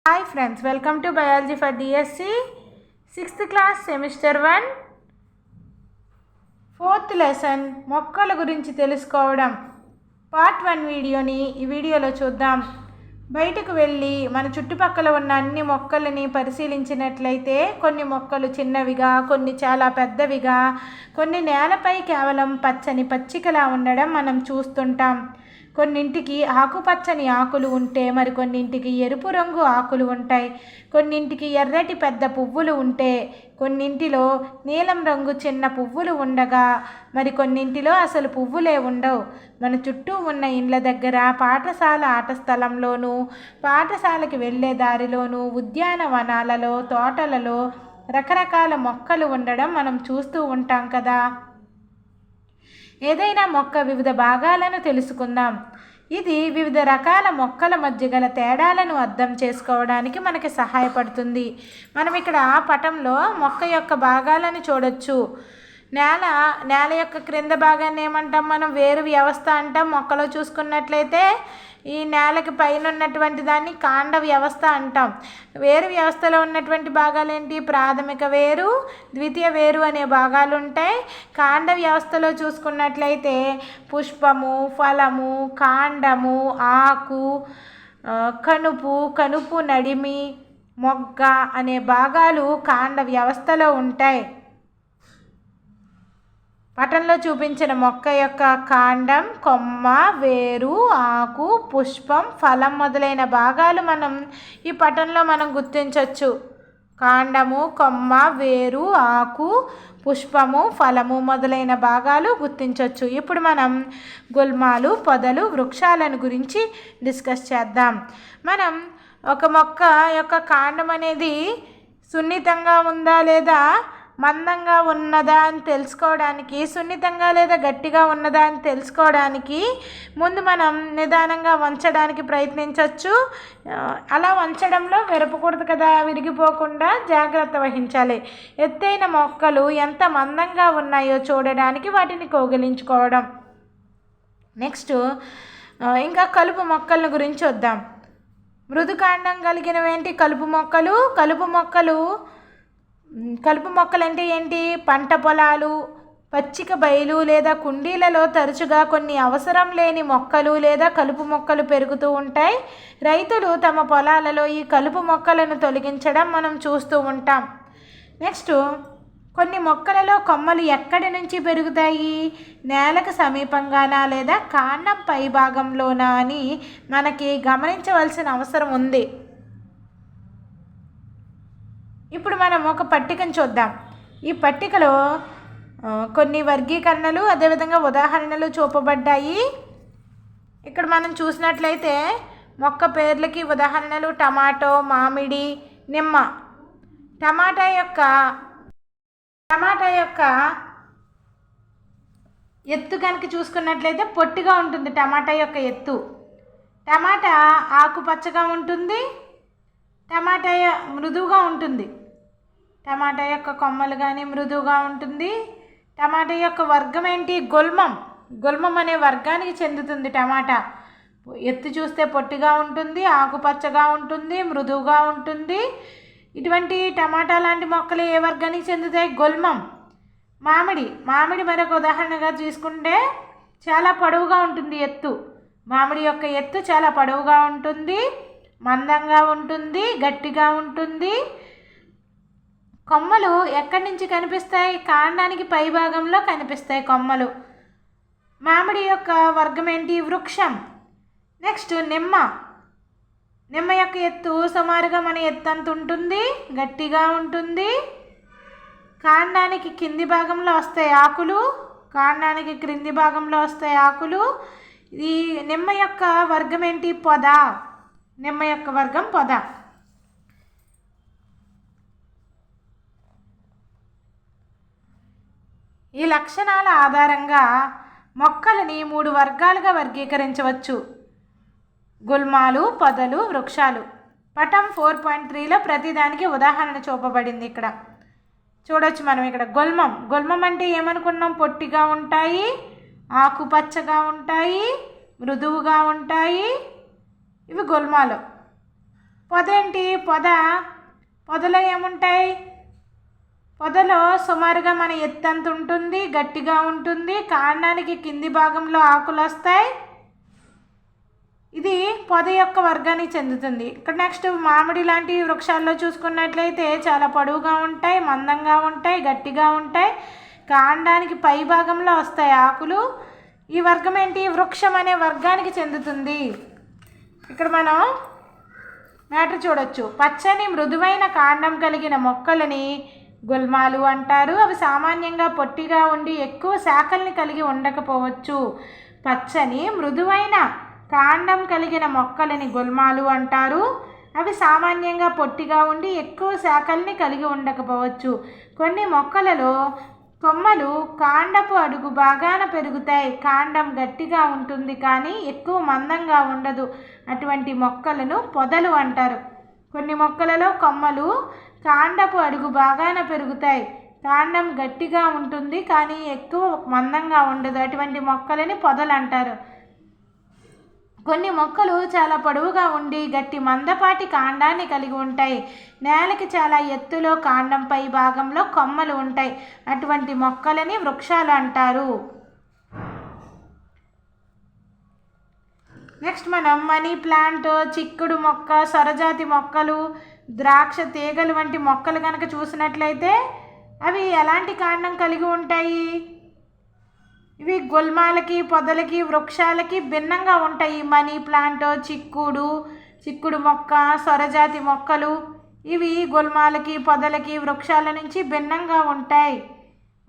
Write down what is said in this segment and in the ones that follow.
Hi friends, welcome to Biology for DSC 6th class semester 1 4th lesson మొక్కల గురించి తెలుసుకోవడం part 1 వీడియోని ఈ వీడియోలో చూద్దాం. బయటకు వెళ్ళి మన చుట్టుపక్కల ఉన్న అన్ని మొక్కలని పరిశీలించినట్లయితే కొన్ని మొక్కలు చిన్నవిగా, కొన్ని చాలా పెద్దవిగా, కొన్ని నేలపై కేవలం పచ్చని పచ్చికలా ఉండడం మనం చూస్తుంటాం. కొన్నింటికి ఆకుపచ్చని ఆకులు ఉంటే మరికొన్నింటికి ఎరుపు రంగు ఆకులు ఉంటాయి. కొన్నింటికి ఎర్రటి పెద్ద పువ్వులు ఉంటే కొన్నింటిలో నీలం రంగు చిన్న పువ్వులు ఉండగా మరికొన్నింటిలో అసలు పువ్వులే ఉండవు. మన చుట్టూ ఉన్న ఇండ్ల దగ్గర, పాఠశాల ఆట స్థలంలోనూ, పాఠశాలకి వెళ్ళే దారిలోనూ, ఉద్యానవనాలలో, తోటలలో రకరకాల మొక్కలు ఉండడం మనం చూస్తూ ఉంటాం కదా. ఏదైనా మొక్క వివిధ భాగాలను తెలుసుకుందాం. ఇది వివిధ రకాల మొక్కల మధ్య గల తేడాలను అర్థం చేసుకోవడానికి మనకి సహాయపడుతుంది. మనం ఇక్కడ పటంలో మొక్క యొక్క భాగాలను చూడొచ్చు. నేల యొక్క క్రింద భాగాన్ని ఏమంటాం మనం? వేరు వ్యవస్థ అంటాం. మొక్కలో చూసుకున్నట్లయితే ఈ నేలకి పైన ఉన్నటువంటి దాన్ని కాండ వ్యవస్థ అంటాం. వేరు వ్యవస్థలో ఉన్నటువంటి భాగాలు ఏంటి? ప్రాథమిక వేరు, ద్వితీయ వేరు అనే భాగాలు ఉంటాయి. కాండ వ్యవస్థలో చూసుకున్నట్లయితే పుష్పము, ఫలము, కాండము, ఆకు, కనుపు నడిమి, మొగ్గ అనే భాగాలు కాండ వ్యవస్థలో ఉంటాయి. పటంలో చూపించిన మొక్క యొక్క కాండం, కొమ్మ, వేరు, ఆకు, పుష్పం, ఫలం మొదలైన భాగాలు మనం ఈ పటంలో గుర్తించవచ్చు. కాండము, కొమ్మ, వేరు, ఆకు, పుష్పము, ఫలము మొదలైన భాగాలు గుర్తించవచ్చు. ఇప్పుడు మనం గుల్మాలు, పొదలు, వృక్షాలను గురించి డిస్కస్ చేద్దాం. మనం ఒక మొక్క యొక్క కాండం అనేది సున్నితంగా ఉందా లేదా మందంగా ఉన్నదా అని తెలుసుకోవడానికి, సున్నితంగా లేదా గట్టిగా ఉన్నదా అని తెలుసుకోవడానికి ముందు మనం నిదానంగా వంచడానికి ప్రయత్నించవచ్చు. అలా వంచడంలో విరపకూడదు కదా, విరిగిపోకుండా జాగ్రత్త వహించాలి. ఎత్తైన మొక్కలు ఎంత మందంగా ఉన్నాయో చూడడానికి వాటిని కౌగిలించుకోవడం. నెక్స్ట్ ఇంకా కలుపు మొక్కల గురించి వద్దాం. మృదుకాండం కలిగినవేంటి? కలుపు మొక్కలు అంటే ఏంటి? పంట పొలాలు, పచ్చిక బయలు లేదా కుండీలలో తరచుగా కొన్ని అవసరం లేని మొక్కలు లేదా కలుపు మొక్కలు పెరుగుతూ ఉంటాయి. రైతులు తమ పొలాలలో ఈ కలుపు మొక్కలను తొలగించడం మనం చూస్తూ ఉంటాం. నెక్స్ట్ కొన్ని మొక్కలలో కొమ్మలు ఎక్కడి నుంచి పెరుగుతాయి? నేలకు సమీపంగానా లేదా కాండం పై భాగంలోనా అని మనకి గమనించవలసిన అవసరం ఉంది. ఇప్పుడు మనం ఒక పట్టికను చూద్దాం. ఈ పట్టికలో కొన్ని వర్గీకరణలు అదేవిధంగా ఉదాహరణలు చూపబడ్డాయి. ఇక్కడ మనం చూసినట్లయితే మొక్క పేర్లకి ఉదాహరణలు టమాటో, మామిడి, నిమ్మ. టమాటా యొక్క ఎత్తు కనుక చూసుకున్నట్లయితే పొట్టిగా ఉంటుంది. టమాటా యొక్క ఎత్తు. టమాటా ఆకుపచ్చగా ఉంటుంది. టమాటా మృదువుగా ఉంటుంది. టమాటా యొక్క కొమ్మలు కానీ మృదువుగా ఉంటుంది. టమాటా యొక్క వర్గం ఏంటి? గుల్మం అనే వర్గానికి చెందుతుంది. టమాటా ఎత్తు చూస్తే పొట్టిగా ఉంటుంది, ఆకుపచ్చగా ఉంటుంది, మృదువుగా ఉంటుంది. ఇటువంటి టమాటా లాంటి మొక్కలు ఏ వర్గానికి చెందుతాయి? గుల్మం. మామిడి మరొక ఉదాహరణగా తీసుకుంటే చాలా పొడవుగా ఉంటుంది ఎత్తు. మామిడి యొక్క ఎత్తు చాలా పొడవుగా ఉంటుంది, మందంగా ఉంటుంది, గట్టిగా ఉంటుంది. కొమ్మలు ఎక్కడి నుంచి కనిపిస్తాయి? కాండానికి పై భాగంలో కనిపిస్తాయి కొమ్మలు. మామిడి యొక్క వర్గం ఏంటి? వృక్షం. నెక్స్ట్ నిమ్మ యొక్క ఎత్తు సుమారుగా మన ఎత్తు అంత ఉంటుంది, గట్టిగా ఉంటుంది. కాండానికి కింది భాగంలో వస్తాయి ఆకులు. కాండానికి క్రింది భాగంలో వస్తాయి ఆకులు. ఈ నిమ్మ యొక్క వర్గం ఏంటి? పొద. నిమ్మ యొక్క వర్గం పొద. ఈ లక్షణాల ఆధారంగా మొక్కలని 3 వర్గాలుగా వర్గీకరించవచ్చు: గుల్మాలు, పొదలు, వృక్షాలు. పటం 4.3లో ప్రతిదానికి ఉదాహరణ చూపబడింది. ఇక్కడ చూడొచ్చు మనం. ఇక్కడ గుల్మం అంటే ఏమనుకున్నాం? పొట్టిగా ఉంటాయి, ఆకుపచ్చగా ఉంటాయి, మృదువుగా ఉంటాయి. ఇవి గుల్మాలు. పొద ఏంటి? పొదలో ఏముంటాయి? పొదలో సుమారుగా మన ఎత్తంత ఉంటుంది, గట్టిగా ఉంటుంది, కాండానికి కింది భాగంలో ఆకులు వస్తాయి. ఇది పొద యొక్క వర్గానికి చెందుతుంది. ఇక్కడ నెక్స్ట్ మామిడి లాంటి వృక్షాల్లో చూసుకున్నట్లయితే చాలా పొడవుగా ఉంటాయి, మందంగా ఉంటాయి, గట్టిగా ఉంటాయి, కాండానికి పై భాగంలో వస్తాయి ఆకులు. ఈ వర్గం ఏంటి? వృక్షం అనే వర్గానికి చెందుతుంది. ఇక్కడ మనం మ్యాటర్ చూడొచ్చు. పచ్చని మృదువైన కాండం కలిగిన మొక్కలని గుల్మాలు అంటారు. అవి సామాన్యంగా పొట్టిగా ఉండి ఎక్కువ శాఖల్ని కలిగి ఉండకపోవచ్చు. పచ్చని మృదువైన కాండం కలిగిన మొక్కలని గుల్మాలు అంటారు. అవి సామాన్యంగా పొట్టిగా ఉండి ఎక్కువ శాఖల్ని కలిగి ఉండకపోవచ్చు. కొన్ని మొక్కలలో కొమ్మలు కాండపు అడుగు భాగాన పెరుగుతాయి. కాండం గట్టిగా ఉంటుంది కానీ ఎక్కువ మందంగా ఉండదు. అటువంటి మొక్కలను పొదలు అంటారు. కొన్ని మొక్కలలో కొమ్మలు కాండపు అడుగు భాగాన పెరుగుతాయి. కాండం గట్టిగా ఉంటుంది కానీ ఎక్కువ మందంగా ఉండదు. అటువంటి మొక్కలని పొదలు అంటారు. కొన్ని మొక్కలు చాలా పొడవుగా ఉండి గట్టి మందపాటి కాండాన్ని కలిగి ఉంటాయి. నేలకి చాలా ఎత్తులో కాండం పై భాగంలో కొమ్మలు ఉంటాయి. అటువంటి మొక్కలని వృక్షాలు అంటారు. నెక్స్ట్ మనం మనీ ప్లాంట్, చిక్కుడు మొక్క, సొరజాతి మొక్కలు, ద్రాక్ష తీగలు వంటి మొక్కలు కనుక చూసినట్లయితే అవి ఎలాంటి కాండం కలిగి ఉంటాయి? ఇవి గుల్మాలకి, పొదలకి, వృక్షాలకి భిన్నంగా ఉంటాయి. మనీ ప్లాంట్, చిక్కుడు మొక్క, సొరజాతి మొక్కలు ఇవి గుల్మాలకి, పొదలకి, వృక్షాల నుంచి భిన్నంగా ఉంటాయి.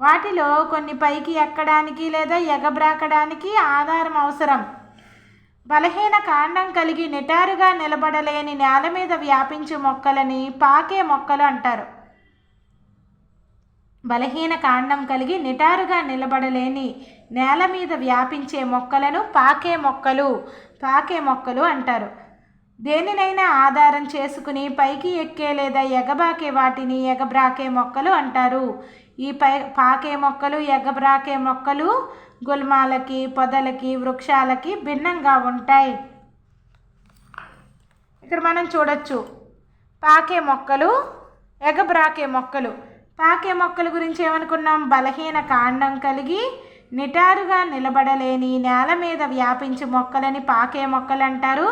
వాటిలో కొన్ని పైకి ఎక్కడానికి లేదా ఎగబ్రాకడానికి ఆధారం అవసరం. బలహీన కాండం కలిగి నిటారుగా నిలబడలేని నేల మీద వ్యాపించే మొక్కలని పాకే మొక్కలు అంటారు. బలహీన కాండం కలిగి నిటారుగా నిలబడలేని నేల మీద వ్యాపించే మొక్కలను పాకే మొక్కలు అంటారు. దేనినైనా ఆధారం చేసుకుని పైకి ఎక్కే లేదా ఎగబాకే వాటిని ఎగబ్రాకే మొక్కలు అంటారు. ఈ పాకే మొక్కలు, ఎగబ్రాకే మొక్కలు గుల్మాలకి, పొదలకి, వృక్షాలకి భిన్నంగా ఉంటాయి. ఇక్కడ మనం చూడొచ్చు పాకే మొక్కలు, ఎగబ్రాకే మొక్కలు. పాకే మొక్కల గురించి ఏమనుకున్నాం? బలహీన కాండం కలిగి నిటారుగా నిలబడలేని నేల మీద వ్యాపించే మొక్కలని పాకే మొక్కలు అంటారు.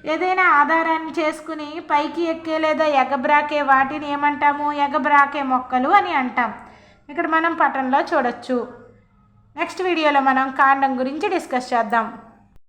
ఏదైనా ఆధారాన్ని చేసుకుని పైకి ఎక్కే లేదా ఎగబ్రాకే వాటిని ఏమంటాము? ఎగబ్రాకే మొక్కలు అని అంటాం. ఇక్కడ మనం పటంలో చూడొచ్చు. నెక్స్ట్ వీడియోలో మనం కాండం గురించి డిస్కస్ చేద్దాం.